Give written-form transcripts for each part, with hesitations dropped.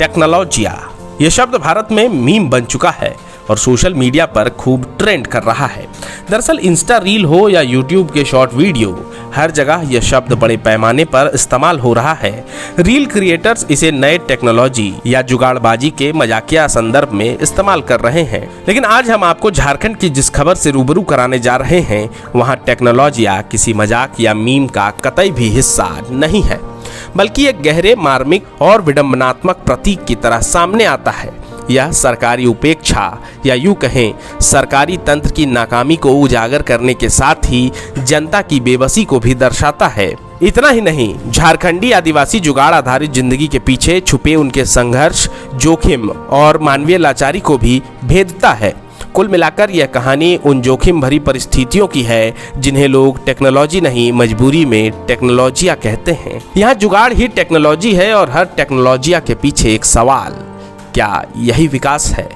टेक्नोलॉजिया, यह शब्द भारत में मीम बन चुका है और सोशल मीडिया पर खूब ट्रेंड कर रहा है। दरअसल इंस्टा रील हो या यूट्यूब के शॉर्ट वीडियो, हर जगह यह शब्द बड़े पैमाने पर इस्तेमाल हो रहा है। रील क्रिएटर्स इसे नए टेक्नोलॉजी या जुगाड़बाजी के मजाकिया संदर्भ में इस्तेमाल कर रहे हैं। लेकिन आज हम आपको झारखंड की जिस खबर से रूबरू कराने जा रहे हैं, वहाँ टेक्नोलॉजिया किसी मजाक या मीम का कतई भी हिस्सा नहीं है, बल्कि एक गहरे मार्मिक और विडंबनात्मक प्रतीक की तरह सामने आता है। यह सरकारी उपेक्षा या यूं कहें सरकारी तंत्र की नाकामी को उजागर करने के साथ ही जनता की बेबसी को भी दर्शाता है। इतना ही नहीं, झारखंडी आदिवासी जुगाड़ आधारित जिंदगी के पीछे छुपे उनके संघर्ष, जोखिम और मानवीय लाचारी को भी भेदता है। कुल मिलाकर यह कहानी उन जोखिम भरी परिस्थितियों की है जिन्हें लोग टेक्नोलॉजी नहीं, मजबूरी में टेक्नोलॉजिया कहते हैं। यहाँ जुगाड़ ही टेक्नोलॉजी है और हर टेक्नोलॉजिया के पीछे एक सवाल, क्या यही विकास है?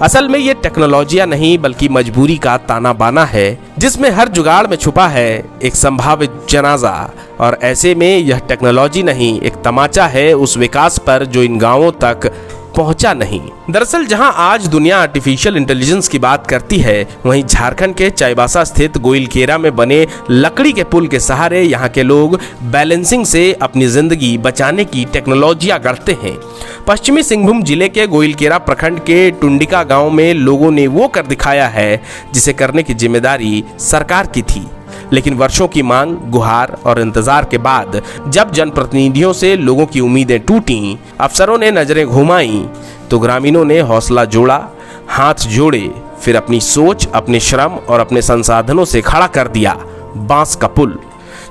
असल में ये टेक्नोलॉजिया नहीं बल्कि मजबूरी का ताना बाना है, जिसमें हर जुगाड़ में छुपा है एक संभावित जनाजा। और ऐसे में यह टेक्नोलॉजी नहीं, एक तमाचा है उस विकास पर जो इन गांवों तक पहुंचा नहीं। दरअसल जहां आज दुनिया आर्टिफिशियल इंटेलिजेंस की बात करती है, वहीं झारखंड के चाईबासा स्थित गोइलकेरा में बने लकड़ी के पुल के सहारे यहां के लोग बैलेंसिंग से अपनी जिंदगी बचाने की टेक्नोलॉजियां गढ़ते हैं। पश्चिमी सिंहभूम जिले के गोइलकेरा प्रखंड के टुंडिका गांव में लोगों ने वो कर दिखाया है जिसे करने की जिम्मेदारी सरकार की थी। लेकिन वर्षों की मांग, गुहार और इंतजार के बाद जब जनप्रतिनिधियों से लोगों की उम्मीदें टूटी, अफसरों ने नजरें घुमाई, तो ग्रामीणों ने हौसला जोड़ा, हाथ जोड़े, फिर अपनी सोच, अपने श्रम और अपने संसाधनों से खड़ा कर दिया बांस का पुल,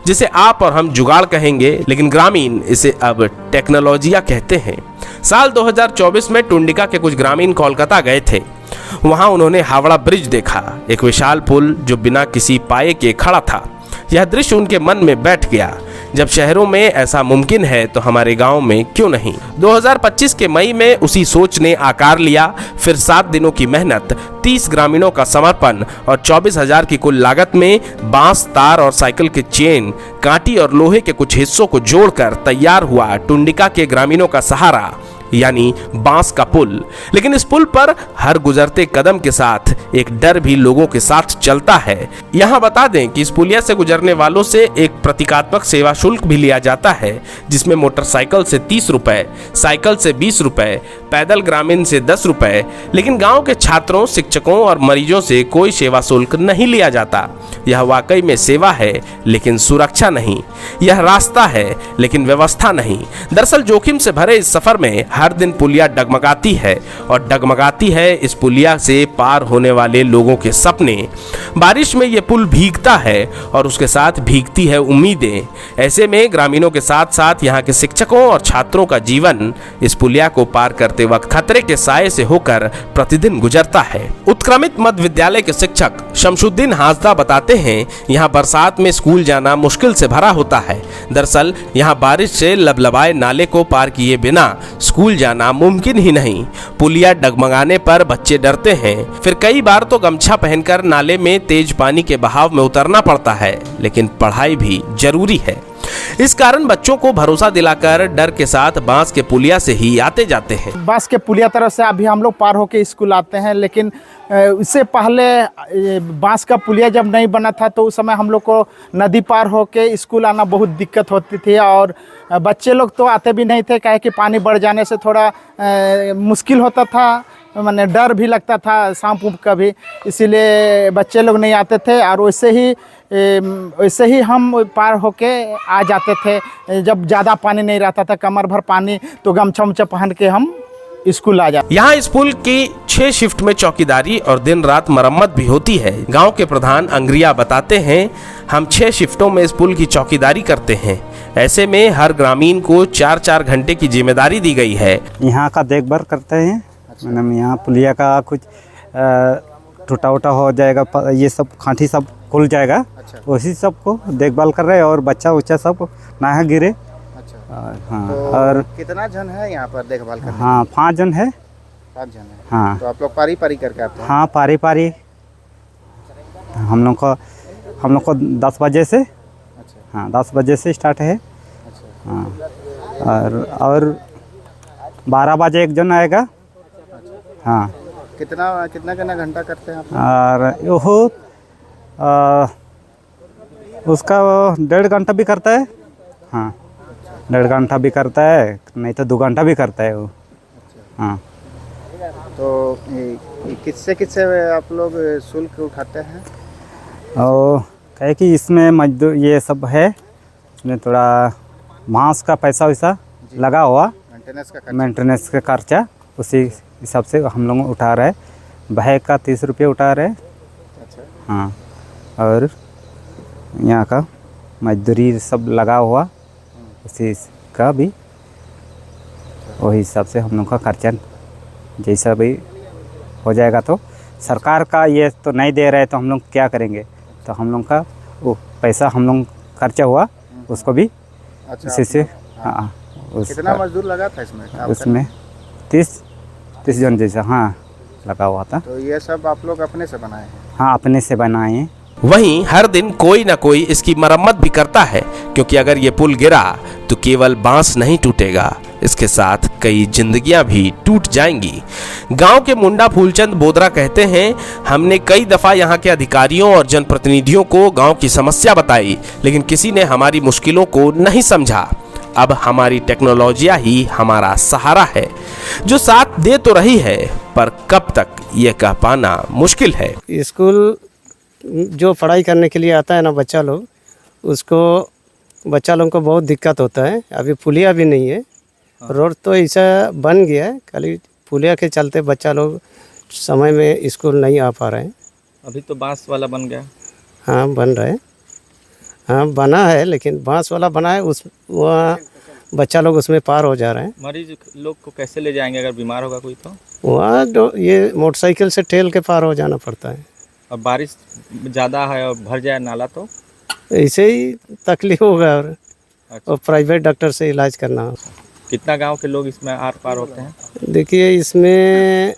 जिसे आप और हम जुगाड़ कहेंगे, लेकिन ग्रामीण इसे अब टेक्नोलॉजिया कहते हैं। साल 2024 में टुंडिका के कुछ ग्रामीण कोलकाता गए थे। वहां उन्होंने हावड़ा ब्रिज देखा, एक विशाल पुल जो बिना किसी पाए के खड़ा था। यह दृश्य उनके मन में बैठ गया, जब शहरों में ऐसा मुमकिन है तो हमारे गांव में क्यों नहीं। 2025 के मई में उसी सोच ने आकार लिया। फिर 7 दिनों की मेहनत, 30 ग्रामीणों का समर्पण और 24,000 की कुल लागत में बांस, तार और साइकिल के चेन, कांटी और लोहे के कुछ हिस्सों को जोड़कर तैयार हुआ टुंडिका के ग्रामीणों का सहारा, यानी बांस का पुल। लेकिन इस पुल पर हर गुजरते कदम के साथ एक डर भी लोगों के साथ चलता है। यहाँ बता दें कि इस पुलिया से गुजरने वालों से एक प्रतीकात्मक सेवा शुल्क भी लिया जाता है, जिसमें मोटरसाइकिल से 30 रुपए, साइकिल से 20 रुपए, पैदल ग्रामीण से 10 रुपए। लेकिन गांव के छात्रों, शिक्षकों और मरीजों से कोई सेवा शुल्क नहीं लिया जाता। यह वाकई में सेवा है, लेकिन सुरक्षा नहीं। यह रास्ता है, लेकिन व्यवस्था नहीं। दरअसल जोखिम से भरे इस सफर में हर दिन पुलिया डगमगाती है, और डगमगाती है इस पुलिया से पार होने वाले लोगों के सपने। बारिश में ये पुल भीगता है और उसके साथ भीगती है उम्मीदें। ऐसे में ग्रामीणों के साथ साथ यहाँ के शिक्षकों और छात्रों का जीवन इस पुलिया को पार करते वक्त खतरे के साए से होकर प्रतिदिन गुजरता है। उत्क्रमित मध्य विद्यालय के शिक्षक शमशुद्दीन हासदा बताते हैं, यहाँ बरसात में स्कूल जाना मुश्किल से भरा होता है। दरअसल यहाँ बारिश से लबलबाए नाले को पार किए बिना स्कूल जाना मुमकिन ही नहीं। पुलिया डगमगाने पर बच्चे डरते हैं, फिर कई बार तो गमछा पहनकर नाले में तेज पानी के बहाव में उतरना पड़ता है। लेकिन पढ़ाई भी जरूरी है। इस कारण बच्चों को भरोसा दिलाकर डर के साथ बांस के पुलिया से ही आते जाते हैं। बांस के पुलिया तरफ से अभी हम लोग पार होके स्कूल आते हैं, लेकिन इससे पहले बांस का पुलिया जब नहीं बना था तो उस समय हम लोग को नदी पार होके स्कूल आना बहुत दिक्कत होती थी। और बच्चे लोग तो आते भी नहीं थे, काहे कि पानी बढ़ जाने से थोड़ा मुश्किल होता था, मैंने डर भी लगता था सांप ऊँप का भी, इसीलिए बच्चे लोग नहीं आते थे। और वैसे ही हम पार होके आ जाते थे। जब ज़्यादा पानी नहीं रहता था, कमर भर पानी, तो गमछा उमछा पहन के हम स्कूल आ जाते। यहाँ इस पुल की 6 शिफ्ट में चौकीदारी और दिन रात मरम्मत भी होती है। गांव के प्रधान अंग्रिया बताते हैं, हम 6 शिफ्टों में इस पुल की चौकीदारी करते हैं। ऐसे में हर ग्रामीण को 4-4 घंटे की जिम्मेदारी दी गई है। यहाँ का देखभाल करते हैं। मतलब यहाँ पुलिया का कुछ टूटा उटा हो जाएगा, ये सब खांठी सब खुल जाएगा। उसी सब को देखभाल कर रहे हैं, और बच्चा उच्चा सब ना गिरे। हाँ। तो और कितना जन है यहाँ पर देखभाल करने? हाँ, 5 जन है। 5 जन है। हाँ। तो आप लोग पारी पारी करके आते हैं? हाँ, पारी पारी। हम लोग को 10 बजे से। हाँ, 10 बजे से स्टार्ट है। हाँ। और 12 बजे एक जन आएगा। हाँ, कितना कितना कितना घंटा करते हैं आप? और वो उसका 1.5 घंटा भी करता है। हाँ, 1.5 घंटा भी करता है, नहीं तो 2 घंटा भी करता है वो। हाँ, तो किससे किससे आप लोग शुल्क उठाते हैं? और कहे कि इसमें मजदूर ये सब है, इसमें थोड़ा मांस का पैसा वैसा लगा हुआ, मेंटेनेंस का खर्चा, उसी हिसाब से हम लोग उठा रहे हैं। भैंस का 30 रुपये उठा रहे हैं। अच्छा। हाँ, और यहाँ का मजदूरी सब लगा हुआ, उसी का भी वही हिसाब से हम लोग का खर्चा जैसा भी हो जाएगा। तो सरकार का ये तो नहीं दे रहे तो हम लोग क्या करेंगे, तो हम लोग का वो पैसा हम लोग खर्चा हुआ उसको भी अच्छा, इसी से। हाँ, कितना मजदूर लगा था इसमें? उसमें 30 जन जैसा हाँ लगा हुआ था। तो ये सब आप लोग अपने से बनाए हैं? हाँ, अपने से बनाए हैं। वहीं हर दिन कोई ना कोई इसकी मरम्मत भी करता है, क्योंकि अगर ये पुल गिरा तो केवल बांस नहीं टूटेगा, इसके साथ कई जिंदगियां भी टूट जाएंगी। गांव के मुंडा फूलचंद बोदरा कहते हैं, हमने कई दफा यहां के अधिकारियों और जनप्रतिनिधियों को गांव की समस्या बताई, लेकिन किसी ने हमारी मुश्किलों को नहीं समझा। अब हमारी टेक्नोलॉजिया ही हमारा सहारा है, जो साथ दे तो रही है, पर कब तक ये कह पाना मुश्किल है। स्कूल जो पढ़ाई करने के लिए आता है ना बच्चा लोग, उसको बच्चा लोगों को बहुत दिक्कत होता है। अभी पुलिया भी नहीं है, रोड तो ऐसा बन गया है, खाली पुलिया के चलते बच्चा लोग समय में स्कूल नहीं आ पा रहे हैं। अभी तो बांस वाला बन गया। हाँ, बन रहा है। हाँ, बना है, लेकिन बांस वाला बना है, उस वहाँ बच्चा लोग उसमें पार हो जा रहे हैं। मरीज लोग को कैसे ले जाएंगे अगर बीमार होगा कोई तो? वहाँ ये मोटरसाइकिल से ठेल के पार हो जाना पड़ता है। और बारिश ज़्यादा है और भर जाए नाला तो ऐसे ही तकलीफ होगा, और प्राइवेट डॉक्टर से इलाज करना होगा। कितना गांव के लोग इसमें आर पार होते हैं? देखिए इसमें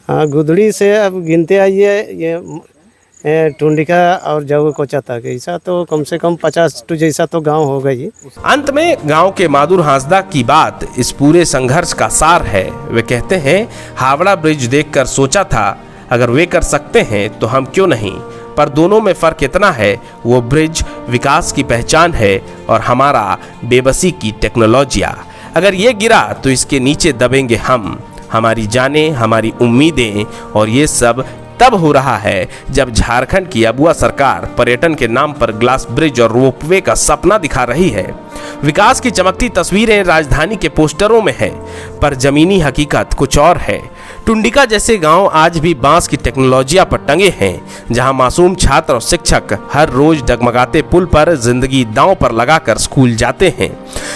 हाँ, गुदड़ी से अब गिनते आइए, ये टुंडिका और जाऊ कोचा तक, ऐसा तो कम से कम 50 टू जैसा तो गांव होगा ही। अंत में गांव के मादुर हांसदा की बात इस पूरे संघर्ष का सार है। वे कहते हैं, हावड़ा ब्रिज देखकर सोचा था अगर वे कर सकते हैं तो हम क्यों नहीं, पर दोनों में फर्क इतना है, वो ब्रिज विकास की पहचान है और हमारा बेबसी की टेक्नोलॉजिया। अगर ये गिरा तो इसके नीचे दबेंगे हम, हमारी जानें, हमारी उम्मीदें, और ये सब तब हो रहा है जब झारखंड की अबुआ सरकार पर्यटन के नाम पर ग्लास ब्रिज और रोपवे का सपना दिखा रही है। विकास की चमकती तस्वीरें राजधानी के पोस्टरों में है, पर जमीनी हकीकत कुछ और है। टुंडिका जैसे गांव आज भी बांस की टेक्नोलॉजिया पर टंगे हैं, जहां मासूम छात्र और शिक्षक हर रोज डगमगाते पुल पर जिंदगी दांव पर लगाकर स्कूल जाते हैं,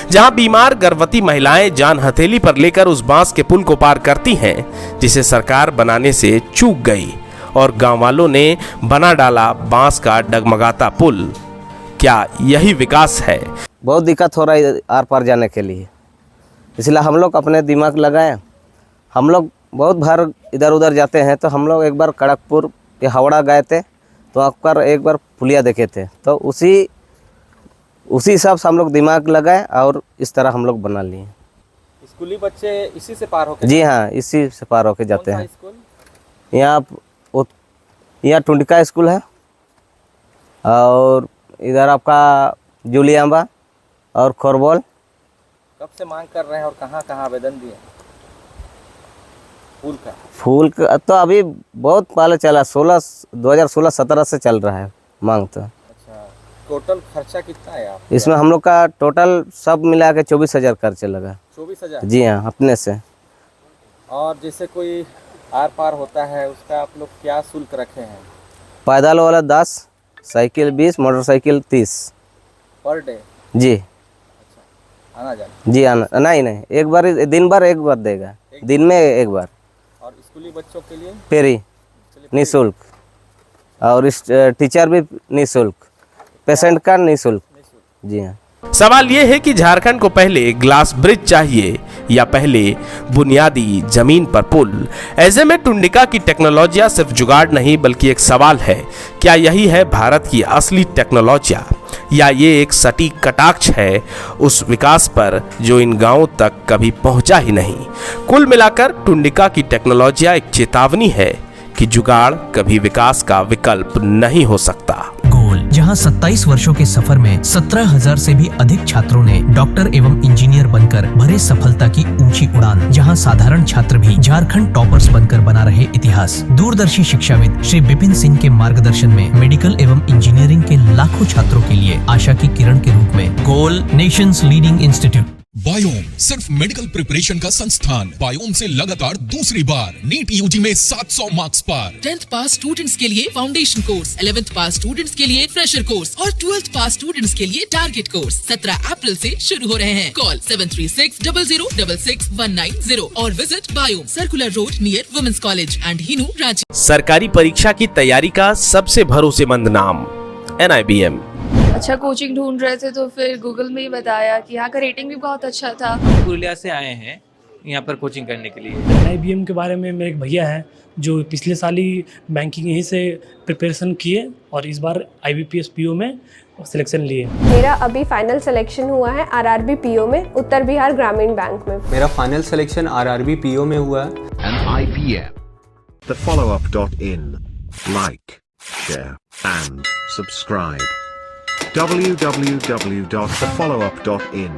जहां बीमार गर्भवती महिलाएं जान हथेली पर लेकर उस बांस के पुल को पार करती हैं, जिसे सरकार बनाने से चूक गई और गांव वालों ने बना डाला बांस का डगमगाता पुल। क्या यही विकास है? बहुत दिक्कत हो रहा है आर पार जाने के लिए, इसलिए हम लोग अपने दिमाग लगाए। हम लोग बहुत बार इधर उधर जाते हैं, तो हम लोग एक बार खड़गपुर या हावड़ा गए थे, तो आकर एक बार पुलिया देखे थे, तो उसी हिसाब से हम लोग दिमाग लगाए और इस तरह हम लोग बना लिए। स्कूली बच्चे इसी से पार होकर? जी हाँ, इसी से पार होके जाते हैं। स्कूल यहाँ टुंडिका स्कूल है, और इधर आपका जुलियांबा और खोरबोल। कब से मांग कर रहे हैं और कहाँ कहाँ आवेदन दिए? फूल का तो अभी बहुत पहले चला, 2016-17 से चल रहा है मांग तो। अच्छा, टोटल खर्चा कितना है आप? इसमें हम लोग का टोटल सब मिला के 24,000 खर्चा लगा। 24,000? जी हाँ, अपने से। और जैसे कोई आर पार होता है, उसका आप लोग क्या शुल्क रखे हैं? पैदल वाला 10, साइकिल 20, मोटरसाइकिल 30 पर डे? जी। अच्छा, आना जाना? जी आना नहीं, एक बार दिन भर एक बार देगा, दिन में एक बार। और स्कूली बच्चों के लिए फ्री, निःशुल्क, और इस टीचर भी निःशुल्क, पेशेंट का निःशुल्क। जी हाँ। सवाल ये है कि झारखंड को पहले ग्लास ब्रिज चाहिए या पहले बुनियादी जमीन पर पुल? ऐसे में टुंडिका की टेक्नोलॉजिया सिर्फ जुगाड़ नहीं बल्कि एक सवाल है, क्या यही है भारत की असली टेक्नोलॉजिया? या ये एक सटीक कटाक्ष है उस विकास पर जो इन गांवों तक कभी पहुंचा ही नहीं। कुल मिलाकर टुंडिका की टेक्नोलॉजिया एक चेतावनी है कि जुगाड़ कभी विकास का विकल्प नहीं हो सकता। गोल, जहां 27 वर्षों के सफर में 17,000 से भी अधिक छात्रों ने डॉक्टर एवं इंजीनियर बनकर भरे सफलता की ऊंची उड़ान, जहां साधारण छात्र भी झारखंड टॉपर्स बनकर बना रहे इतिहास। दूरदर्शी शिक्षाविद श्री विपिन सिंह के मार्गदर्शन में मेडिकल एवं इंजीनियरिंग के लाखों छात्रों के लिए आशा की किरण के रूप में गोल, नेशंस लीडिंग इंस्टीट्यूट। बायोम सिर्फ मेडिकल प्रिपरेशन का संस्थान। बायोम से लगातार दूसरी बार नीट यूजी में 700 मार्क्स पार। 10th पास स्टूडेंट्स के लिए फाउंडेशन कोर्स, 11th पास स्टूडेंट्स के लिए फ्रेशर कोर्स और 12th पास स्टूडेंट्स के लिए टारगेट कोर्स 17 अप्रैल से शुरू हो रहे हैं। कॉल 7360066190 और visit Biome, circular road near women's college and Hinoo, Ranchi. सरकारी परीक्षा की तैयारी का सबसे भरोसेमंद नाम NIBM। अच्छा कोचिंग ढूंढ रहे थे तो फिर गूगल में ही बताया कि यहाँ का रेटिंग भी बहुत अच्छा था। पुरुलिया से आए हैं यहाँ पर कोचिंग करने के लिए। NIBM के बारे में मेरे एक भैया हैं जो पिछले साल ही बैंकिंग यहीं से प्रिपरेशन किए और इस बार IBPS PO में सिलेक्शन लिए। मेरा अभी फाइनल सिलेक्शन हुआ है RRB PO में, उत्तर बिहार ग्रामीण बैंक में। मेरा फाइनल सिलेक्शन RRB PO में हुआ है। IBM, thefollowup.in. Like, share and subscribe. www.thefollowup.in